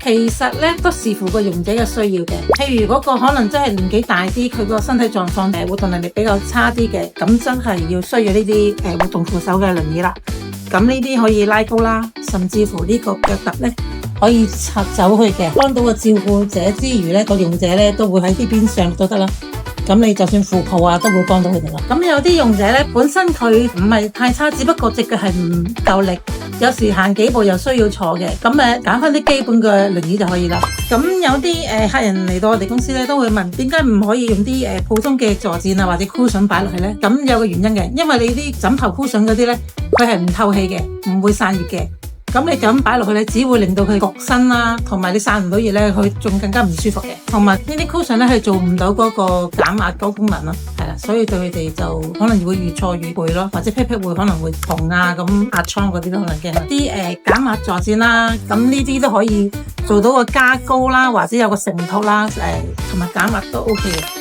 其實咧都視乎個用者嘅需要嘅。譬如嗰個可能真係年紀大啲，佢個身體狀況活動能力比較差啲嘅，咁真係要需要呢啲活動扶手嘅輪椅啦。咁呢啲可以拉高啦，甚至乎呢個腳踏咧可以拆走去嘅，幫到個照顧者之餘咧，個用者咧都會喺呢邊上都得啦。咁你就算扶抱啊，都會幫到佢哋啦。咁有啲用者咧，本身佢唔係太差，只不過隻腳係唔夠力，有時行幾步又需要坐嘅。咁揀翻啲基本嘅輪椅就可以啦。咁有啲客人嚟到我哋公司咧，都會問點解唔可以用啲普通嘅坐墊啊或者 cushion 擺落去咧？咁有個原因嘅，因為你啲枕頭 cushion 嗰啲咧，佢係唔透氣嘅，唔會散熱嘅。咁你就咁擺落去咧，只會令到佢焗身啦，同埋你散唔到熱咧，佢仲更加唔舒服嘅。同埋呢啲 cushion 咧係做唔到嗰個減壓嗰功能咯，係啦，所以對佢哋就可能會越坐越攰咯，或者屁屁會可能會痛啊，咁壓瘡嗰啲都可能驚。啲減壓坐墊啦，咁呢啲都可以做到個加高啦，或者有個承托啦，同埋減壓都 OK 嘅。